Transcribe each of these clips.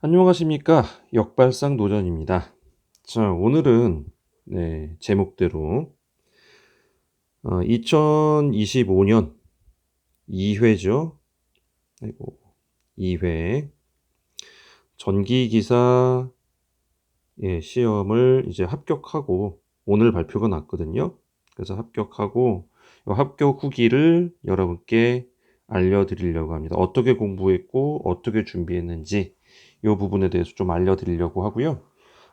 안녕하십니까. 역발상 노전입니다. 자, 오늘은 제목대로 2025년 2회죠. 아이고, 2회 전기기사 시험을 이제 합격하고 오늘 발표가 났거든요. 그래서 합격하고 이 합격 후기를 여러분께 알려드리려고 합니다. 어떻게 공부했고 어떻게 준비했는지 이 부분에 대해서 좀 알려드리려고 하고요.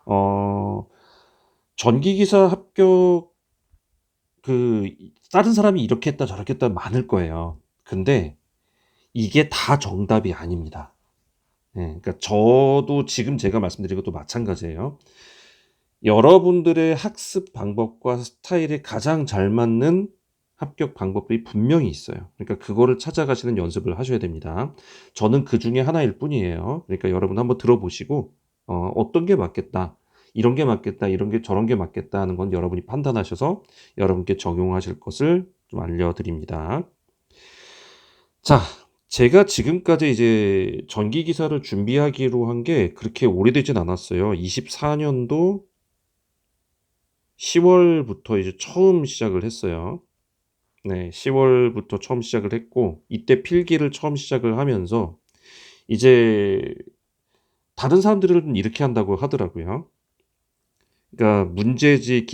어, 전기기사 합격 다른 사람이 이렇게 했다 저렇게 했다 많을 거예요. 근데 이게 다 정답이 아닙니다. 그러니까 저도 지금 제가 말씀드린 것도 마찬가지예요. 여러분들의 학습 방법과 스타일에 가장 잘 맞는 합격 방법들이 분명히 있어요. 그러니까 그거를 찾아가시는 연습을 하셔야 됩니다. 저는 그 중에 하나일 뿐이에요. 그러니까 여러분 한번 들어보시고 어떤 게 맞겠다. 이런 게 맞겠다. 이런 게 저런 게 맞겠다 하는 건 여러분이 판단하셔서 여러분께 적용하실 것을 좀 알려드립니다. 자, 제가 지금까지 이제 전기 기사를 준비하기로 한 게 그렇게 오래되진 않았어요. 24년도 10월부터 이제 처음 시작을 했어요. 네, 10월부터 처음 시작을 했고, 이때 필기를 처음 시작을 하면서, 이제, 다른 사람들은 이렇게 한다고 하더라고요. 그러니까, 문제지,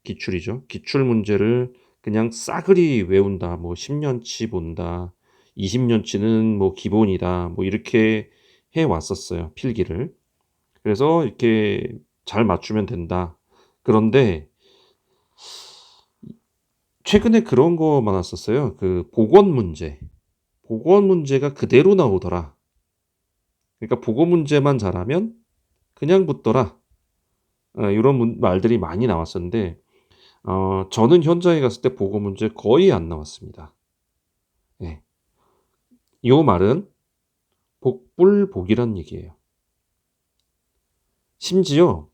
기출이죠. 기출 문제를 그냥 싸그리 외운다. 뭐, 10년치 본다. 20년치는 뭐, 기본이다. 뭐, 이렇게 해 왔었어요. 필기를. 그래서 이렇게 잘 맞추면 된다. 그런데, 최근에 그런 거 많았었어요. 그 복원 문제. 복원 문제가 그대로 나오더라. 그러니까 복원 문제만 잘하면 그냥 붙더라. 이런 말들이 많이 나왔었는데, 저는 현장에 갔을 때 복원 문제 거의 안 나왔습니다. 예. 이 말은 복불복이란 얘기예요. 심지어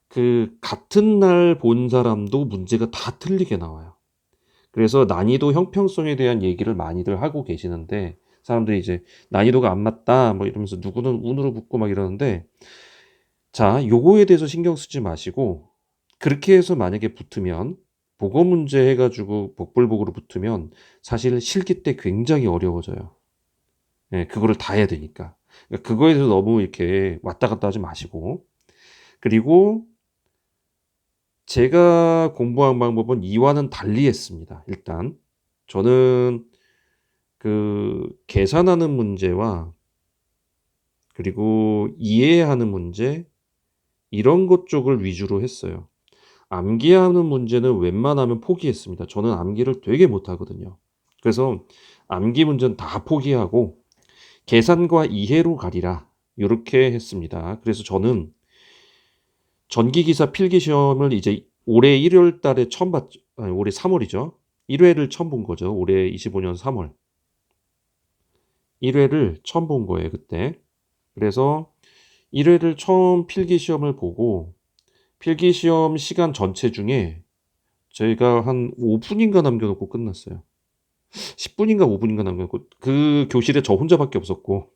그 같은 날 본 사람도 문제가 다 틀리게 나와요. 그래서 난이도 형평성에 대한 얘기를 많이들 하고 계시는데 사람들이 이제 난이도가 안 맞다 뭐 이러면서 누구는 운으로 붙고 막 이러는데 자, 요거에 대해서 신경 쓰지 마시고 그렇게 해서 만약에 붙으면 복어 문제 해가지고 복불복으로 붙으면 사실 실기 때 굉장히 어려워져요. 예, 그거를 다 해야 되니까. 그러니까 그거에 대해서 너무 이렇게 왔다 갔다 하지 마시고 그리고 제가 공부한 방법은 이와는 달리 했습니다. 일단 저는 그 계산하는 문제와 그리고 이해하는 문제 이런 것 쪽을 위주로 했어요. 암기하는 문제는 웬만하면 포기했습니다. 저는 암기를 되게 못하거든요. 그래서 암기 문제는 다 포기하고 계산과 이해로 가리라. 이렇게 했습니다. 그래서 저는 전기기사 필기시험을 이제 올해 1월 달에 처음 봤죠. 아니, 올해 3월이죠. 1회를 처음 본 거죠. 올해 25년 3월. 1회를 처음 본 거예요, 그때. 그래서 1회를 처음 필기시험을 보고 필기시험 시간 전체 중에 저희가 한 5분인가 남겨놓고 끝났어요. 10분인가 5분인가 남겨놓고 그 교실에 저 혼자밖에 없었고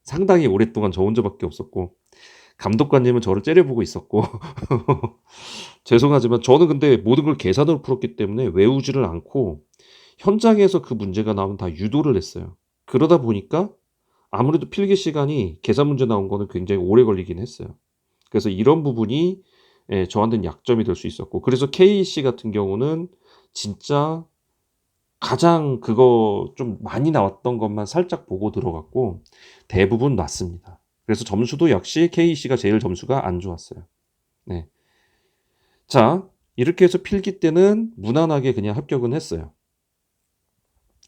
상당히 오랫동안 저 혼자밖에 없었고 감독관님은 저를 째려보고 있었고 죄송하지만 저는 근데 모든 걸 계산으로 풀었기 때문에 외우지를 않고 현장에서 그 문제가 나오면 다 유도를 했어요. 그러다 보니까 아무래도 필기 시간이 계산 문제 나온 거는 굉장히 오래 걸리긴 했어요. 그래서 이런 부분이 저한테는 약점이 될 수 있었고 그래서 KC 같은 경우는 진짜 가장 그거 좀 많이 나왔던 것만 살짝 보고 들어갔고 대부분 맞습니다. 그래서 점수도 역시 KC가 제일 점수가 안 좋았어요. 네. 자, 이렇게 해서 필기 때는 무난하게 그냥 합격은 했어요.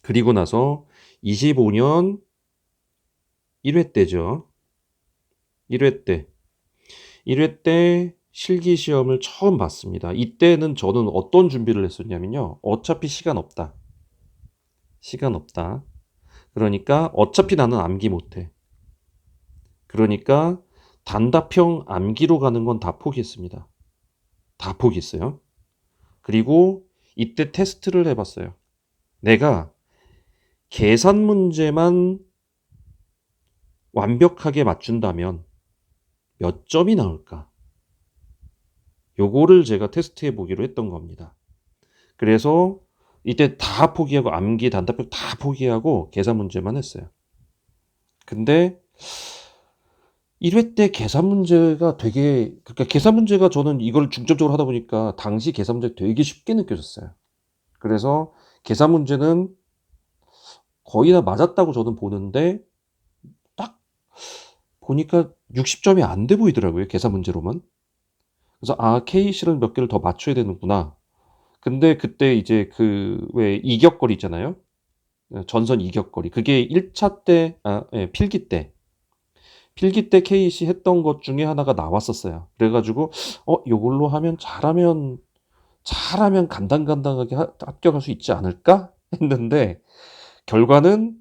그리고 나서 25년 1회 때죠. 1회 때. 1회 때 실기 시험을 처음 봤습니다. 이때는 저는 어떤 준비를 했었냐면요. 어차피 시간 없다. 시간 없다. 그러니까 어차피 나는 암기 못해. 그러니까 단답형 암기로 가는 건 다 포기했습니다. 다 포기했어요. 그리고 이때 테스트를 해봤어요. 내가 계산 문제만 완벽하게 맞춘다면 몇 점이 나올까? 요거를 제가 테스트해 보기로 했던 겁니다. 그래서 이때 다 포기하고 암기, 단답형 다 포기하고 계산 문제만 했어요. 근데 1회 때 계산 문제가 되게, 그러니까 계산 문제가 저는 이걸 중점적으로 하다 보니까 당시 계산 문제가 되게 쉽게 느껴졌어요. 그래서 계산 문제는 거의 다 맞았다고 저는 보는데 딱 보니까 60 점이 안 돼 보이더라고요, 계산 문제로만. 그래서 '아, K실은 몇 개를 더 맞춰야 되는구나.' 근데 그때 이제 그 왜 이격거리 있잖아요. 전선 이격거리. 그게 1차 때, 필기 때 K시 했던 것 중에 하나가 나왔었어요. 그래 가지고 요걸로 하면 잘하면 간당간당하게 합격할 수 있지 않을까?' 했는데 결과는,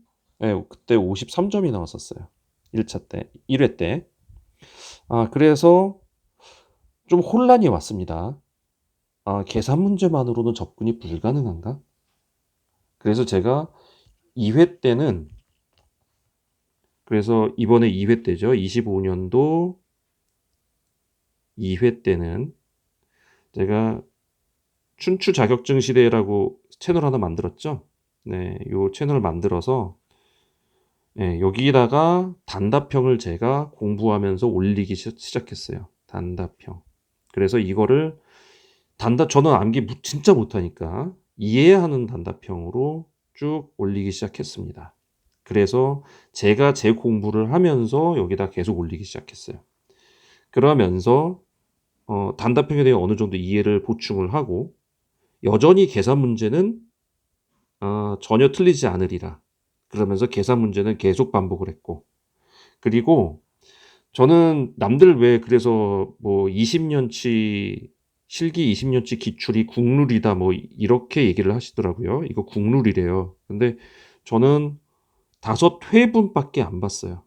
그때 53 점이 나왔었어요. 1차 때, 1회 때. 그래서 좀 혼란이 왔습니다. '계산 문제만으로는 접근이 불가능한가?' 그래서 제가 2회 때는, 그래서 이번에 2회 때죠. 25 년도 2회 때는 제가 춘추 자격증 시대라고 채널 하나 만들었죠. 네. 요 채널을 만들어서, 여기다가 단답형을 제가 공부하면서 올리기 시작했어요, 단답형. 그래서 이거를 저는 암기 진짜 못하니까 이해하는 단답형으로 쭉 올리기 시작했습니다. 그래서 제가 제 공부를 하면서 여기다 계속 올리기 시작했어요. 그러면서 단답형에 대해 어느 정도 이해를 보충을 하고, 여전히 계산 문제는 전혀 틀리지 않으리라. 그러면서 계산 문제는 계속 반복을 했고, 그리고 저는 남들 왜 그래서 뭐 20 년치 실기 20 년치 기출이 국룰이다 뭐 이렇게 얘기를 하시더라고요. 이거 국룰이래요. 근데 저는 5 회분밖에 안 봤어요.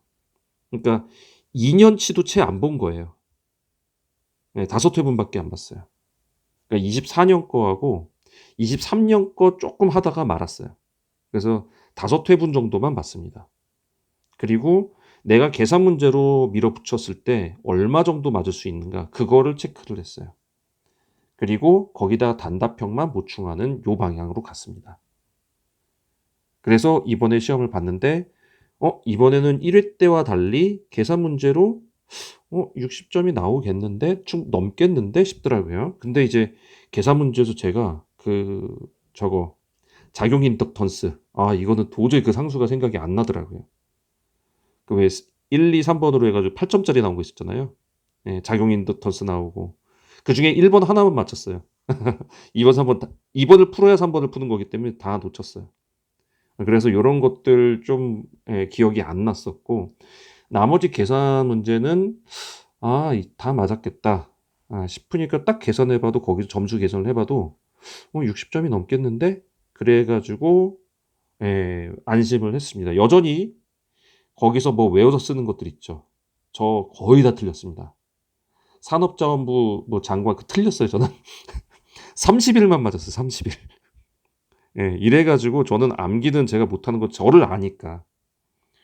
그러니까 2 년치도 채 안 본 거예요. 네, 5 회분밖에 안 봤어요. 그러니까 24년 거하고 23년 거 쪼끔 하다가 말았어요. 그래서 5 회분 정도만 봤습니다. 그리고 내가 계산 문제로 밀어붙였을 때 얼마 정도 맞을 수 있는가, 그거를 체크를 했어요. 그리고 거기다 단답형만 보충하는 요 방향으로 갔습니다. 그래서 이번에 시험을 봤는데 이번에는 1회 때와 달리 계산 문제로 60 점이 나오겠는데, 넘겠는데 싶더라고요. 근데 이제 계산 문제에서 제가 저거 작용 인덕턴스, 이거는 도저히 그 상수가 생각이 안 나더라고요. 그 왜 1, 2, 3 번으로 해 가지고 8 점짜리 나온 거 있었잖아요. 예, 작용 인덕턴스 나오고. 그중에 1번 하나만 맞췄어요. 2 번, 3번 다 2 번을 풀어야 3 번을 푸는 거기 때문에 다 놓쳤어요. 그래서 요런 것들 좀, 기억이 안 났었고, 나머지 계산 문제는 '아, 다 맞았겠다.' 싶으니까 딱 계산해 봐도, 거기서 점수 계산을 해 봐도 60 점이 넘겠는데? 그래 가지고 안심을 했습니다. 여전히 거기서 뭐 외워서 쓰는 것들 있죠. 저 거의 다 틀렸습니다. 산업자원부 뭐 장관 틀렸어요 저는. 30 일만 맞았어요, 30 일. 예. 이래 가지고 저는 암기는 제가 못하는 거 저를 아니까.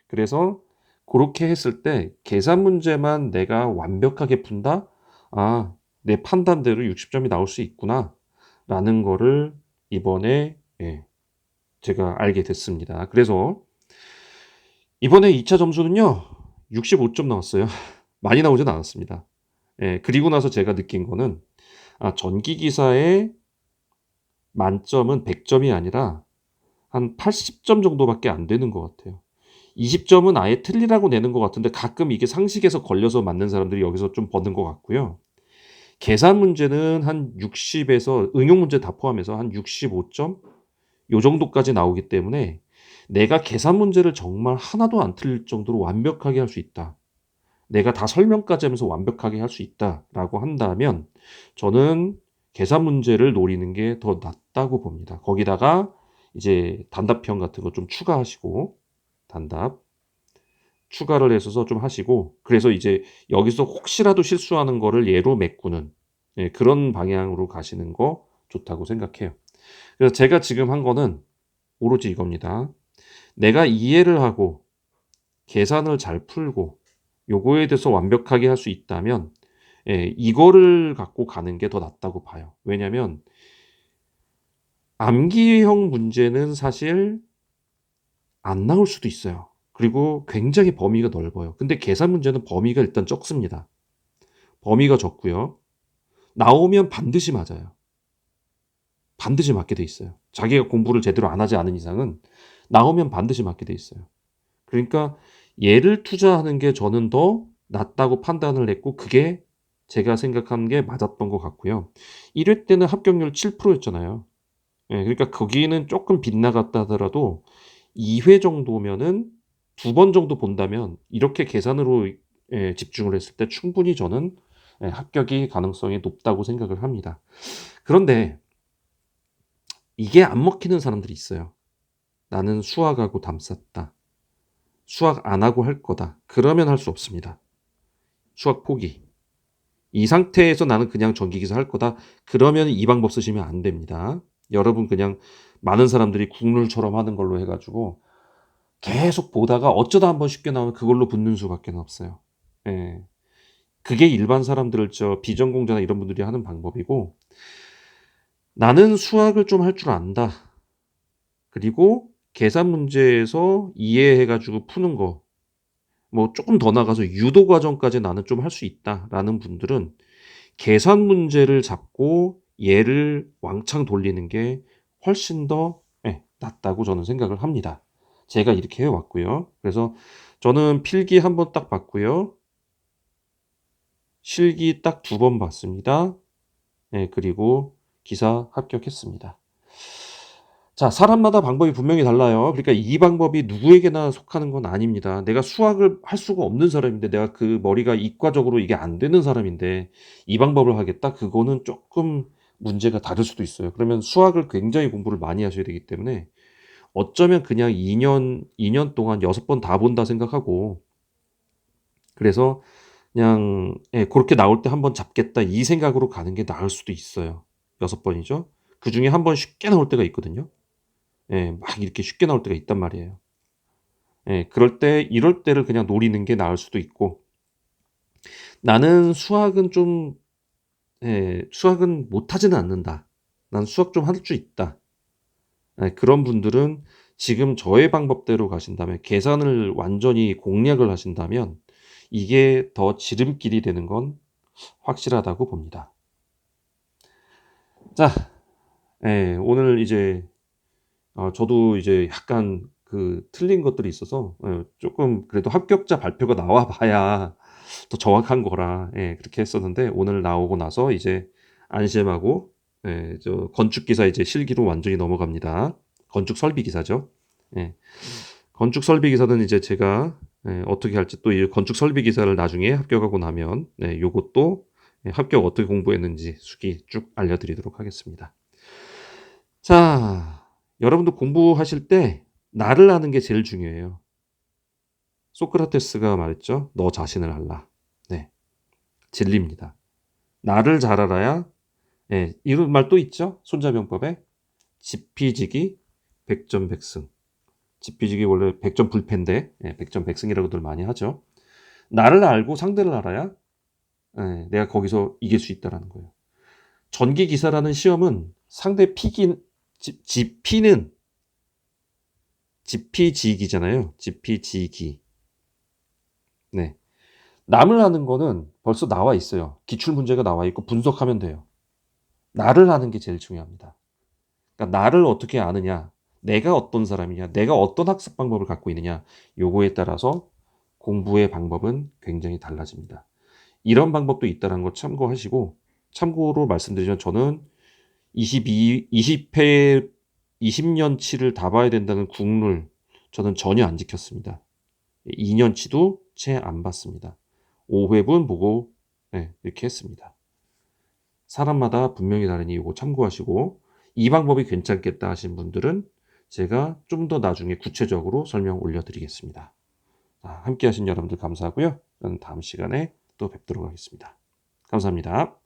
그래서 고렇게 했을 때 계산 문제만 내가 완벽하게 푼다? '아, 내 판단대로 60 점이 나올 수 있구나.'라는 거를 이번에, 제가 알게 됐습니다. 그래서 이번에 2차 점수는요, 65점 나왔어요. 많이 나오진 않았습니다. 그리고 나서 제가 느낀 거는, 전기 기사의 만점은 100 점이 아니라 한 80점 정도밖에 안 되는 것 같아요. 20 점은 아예 틀리라고 내는 것 같은데, 가끔 이게 상식에서 걸려서 맞는 사람들이 여기서 좀 버는 것 같고요. 계산 문제는 한 60 에서 응용 문제 다 포함해서 한 65점 요 정도까지 나오기 때문에, 내가 계산 문제를 정말 하나도 안 틀릴 정도로 완벽하게 할 수 있다, 내가 다 설명까지 하면서 완벽하게 할 수 있다라고 한다면 저는 계산 문제를 노리는 게 더 낫다고 봅니다. 거기다가 이제 단답형 같은 거 좀 추가하시고, 단답 추가를 해서 좀 하시고, 그래서 이제 여기서 혹시라도 실수하는 거를 예로 메꾸는, 그런 방향으로 가시는 거 좋다고 생각해요. 그래서 제가 지금 한 거는 오로지 이겁니다. 내가 이해를 하고 계산을 잘 풀고 요거에 대해서 완벽하게 할 수 있다면 이거를 갖고 가는 게 더 낫다고 봐요. 왜냐면 암기형 문제는 사실 안 나올 수도 있어요. 그리고 굉장히 범위가 넓어요. 근데 계산 문제는 범위가 일단 적습니다. 범위가 적고요. 나오면 반드시 맞아요. 반드시 맞게 돼 있어요. 자기가 공부를 제대로 안 하지 않은 이상은 나오면 반드시 맞게 돼 있어요. 그러니까 얘를 투자하는 게 저는 더 낫다고 판단을 했고 그게 제가 생각한 게 맞았던 것 같고요. 1회 때는 합격률 7% 였잖아요. 그러니까 거기는 쪼끔 빗나갔다 하더라도 2회 정도면은 2번 정도 본다면 이렇게 계산으로 집중을 했을 때 충분히 저는 합격이 가능성이 높다고 생각을 합니다. 그런데 이게 안 먹히는 사람들이 있어요. '나는 수학하고 담 쌌다. 수학 안 하고 할 거다.' 그러면 할 수 없습니다. 수학 포기. 이 상태에서 '나는 그냥 전기기사 할 거다.' 그러면 이 방법 쓰시면 안 됩니다. 여러분 그냥 많은 사람들이 국룰처럼 하는 걸로 해 가지고 계속 보다가 어쩌다 한번 쉽게 나오면 그걸로 붙는 수밖에는 없어요. 예. 그게 일반 사람들 비전공자나 이런 분들이 하는 방법이고 '나는 수학을 좀 할 줄 안다.' 그리고 계산 문제에서 이해해 가지고 푸는 거 뭐 쪼끔 더 나가서 '유도 과정까지 나는 좀 할 수 있다.'라는 분들은 계산 문제를 잡고 얘를 왕창 돌리는 게 훨씬 더 낫다고 저는 생각을 합니다. 제가 이렇게 해 왔고요. 그래서 저는 필기 1번 딱 봤고요. 실기 딱 2번 봤습니다. 그리고 기사 합격했습니다. 자, 사람마다 방법이 분명히 달라요. 그러니까 이 방법이 누구에게나 속하는 건 아닙니다. 내가 수학을 할 수가 없는 사람인데 내가 그 머리가 이과적으로 이게 안 되는 사람인데 이 방법을 하겠다? 그거는 쪼끔 문제가 다를 수도 있어요. 그러면 수학을 굉장히 공부를 많이 하셔야 되기 때문에 어쩌면 그냥 2년 동안 6번 다 본다 생각하고 그래서 그냥 고렇게 나올 때 '한 번 잡겠다.' 이 생각으로 가는 게 나을 수도 있어요. 6 번이죠. 그중에 1번 쉽게 나올 때가 있거든요. 막 이렇게 쉽게 나올 때가 있단 말이에요. 그럴 때 이럴 때를 그냥 노리는 게 나을 수도 있고 '나는 수학은 좀 수학은 못하지는 않는다. 난 수학 좀 할 수 있다.' 그런 분들은 지금 저의 방법대로 가신다면 계산을 완전히 공략을 하신다면 이게 더 지름길이 되는 건 확실하다고 봅니다. 자, 오늘 이제 저도 이제 약간 그 틀린 것들이 있어서 쪼끔 그래도 합격자 발표가 나와 봐야 더 정확한 거라 그렇게 했었는데 오늘 나오고 나서 이제 안심하고 건축 기사 이제 실기로 완전히 넘어갑니다. 건축 설비 기사죠. 예. 건축 설비 기사는 이제 제가 어떻게 할지 또 이 건축 설비 기사를 나중에 합격하고 나면 요것도 합격 어떻게 공부했는지 수기 쭉 알려드리도록 하겠습니다. 자, 여러분도 공부하실 때 나를 아는 게 제일 중요해요. 소크라테스가 말했죠. "너 자신을 알라." 네. 진리입니다. 나를 잘 알아야 이런 말 또 있죠. 손자병법에 지피지기 백전백승. 지피지기 원래 백전불패인데 백전백승이라고들 많이 하죠. 나를 알고 상대를 알아야 내가 거기서 이길 수 있다라는 거예요. 전기기사라는 시험은 상대 피기 지피는 지피지기잖아요. 지피지기. 네. 남을 아는 거는 벌써 나와 있어요. 기출 문제가 나와 있고 분석하면 돼요. 나를 아는 게 제일 중요합니다. 그러니까 나를 어떻게 아느냐, 내가 어떤 사람이냐, 내가 어떤 학습 방법을 갖고 있느냐, 요거에 따라서 공부의 방법은 굉장히 달라집니다. 이런 방법도 있다는 거 참고하시고 참고로 말씀드리면 저는 20회 20년치를 다 봐야 된다는 국룰 저는 전혀 안 지켰습니다. 2 년치도 채 안 봤습니다. 5 회분 보고 이렇게 했습니다. 사람마다 분명히 다르니 요거 참고하시고 이 방법이 괜찮겠다 하신 분들은 제가 좀 더 나중에 구체적으로 설명 올려 드리겠습니다. 자, 함께 하신 여러분들 감사하고요. 저는 다음 시간에 또 뵙도록 하겠습니다. 감사합니다.